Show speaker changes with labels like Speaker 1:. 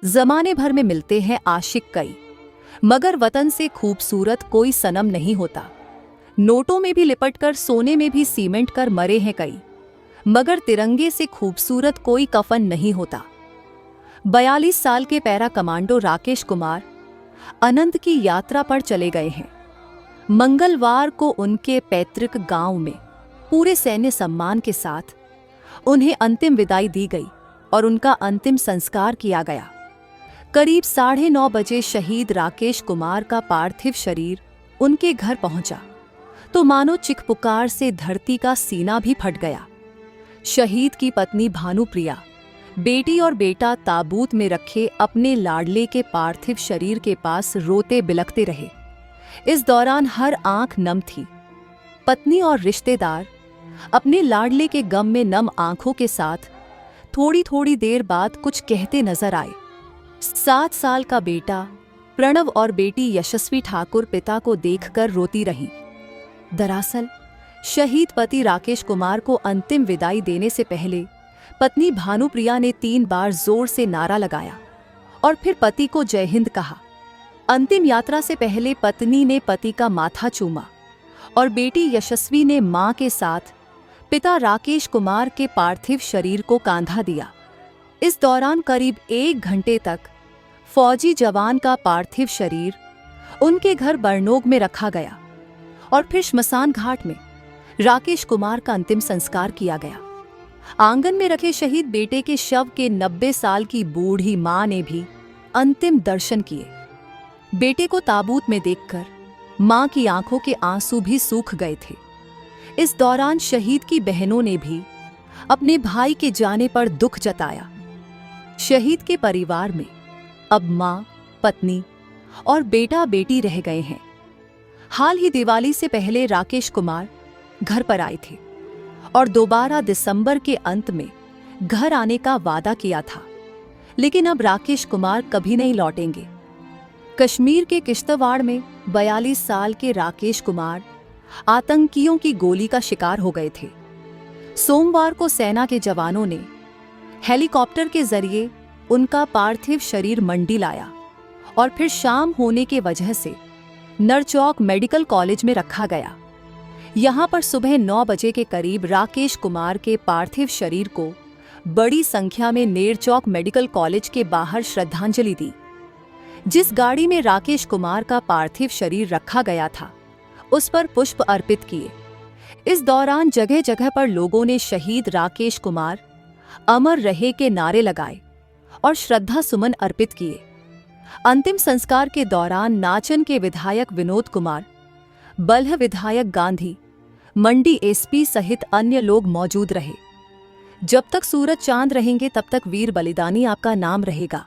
Speaker 1: जमाने भर में मिलते हैं आशिक कई, मगर वतन से खूबसूरत कोई सनम नहीं होता। नोटों में भी लिपटकर, सोने में भी सीमेंट कर मरे हैं कई, मगर तिरंगे से खूबसूरत कोई कफन नहीं होता। 42 साल के पैरा कमांडो राकेश कुमार अनंत की यात्रा पर चले गए हैं। मंगलवार को उनके पैतृक गांव में पूरे सैन्य सम्मान के साथ उन्हें अंतिम विदाई दी गई और उनका अंतिम संस्कार किया गया। करीब 9:30 बजे शहीद राकेश कुमार का पार्थिव शरीर उनके घर पहुंचा तो मानो चिखपुकार से धरती का सीना भी फट गया। शहीद की पत्नी भानुप्रिया, बेटी और बेटा ताबूत में रखे अपने लाडले के पार्थिव शरीर के पास रोते बिलखते रहे। इस दौरान हर आंख नम थी। पत्नी और रिश्तेदार अपने लाडले के गम में नम आंखों के साथ थोड़ी थोड़ी देर बाद कुछ कहते नजर आए। 7 साल का बेटा प्रणव और बेटी यशस्वी ठाकुर पिता को देखकर रोती रहीं। दरअसल शहीद पति राकेश कुमार को अंतिम विदाई देने से पहले पत्नी भानुप्रिया ने 3 बार जोर से नारा लगाया और फिर पति को जय हिंद कहा। अंतिम यात्रा से पहले पत्नी ने पति का माथा चूमा और बेटी यशस्वी ने मां के साथ पिता राकेश कुमार के पार्थिव शरीर को कांधा दिया। इस दौरान करीब 1 घंटे तक फौजी जवान का पार्थिव शरीर उनके घर बरनोग में रखा गया और फिर श्मशान घाट में राकेश कुमार का अंतिम संस्कार किया गया। आंगन में रखे शहीद बेटे के शव के 90 साल की बूढ़ी मां ने भी अंतिम दर्शन किए। बेटे को ताबूत में देखकर मां की आंखों के आंसू भी सूख गए थे। इस दौरान शहीद की बहनों ने भी अपने भाई के जाने पर दुख जताया। शहीद के परिवार में अब मां, पत्नी और बेटा बेटी रह गए हैं। हाल ही दिवाली से पहले राकेश कुमार घर पर आए थे और दोबारा दिसंबर के अंत में घर आने का वादा किया था, लेकिन अब राकेश कुमार कभी नहीं लौटेंगे। कश्मीर के किश्तवाड़ में 42 साल के राकेश कुमार आतंकियों की गोली का शिकार हो गए थे। सोमवार को सेना के जवानों ने हेलीकॉप्टर के जरिए उनका पार्थिव शरीर मंडी लाया और फिर शाम होने के वजह से नरचौक मेडिकल कॉलेज में रखा गया। यहां पर सुबह 9 बजे के करीब राकेश कुमार के पार्थिव शरीर को बड़ी संख्या में नेरचौक मेडिकल कॉलेज के बाहर श्रद्धांजलि दी। जिस गाड़ी में राकेश कुमार का पार्थिव शरीर रखा गया था उस पर पुष्प अर्पित किए। इस दौरान जगह जगह पर लोगों ने शहीद राकेश कुमार अमर रहे के नारे लगाए और श्रद्धा सुमन अर्पित किए। अंतिम संस्कार के दौरान नाचन के विधायक विनोद कुमार, बल्ह विधायक गांधी, मंडी एसपी सहित अन्य लोग मौजूद रहे। जब तक सूरज चांद रहेंगे तब तक वीर बलिदानी आपका नाम रहेगा।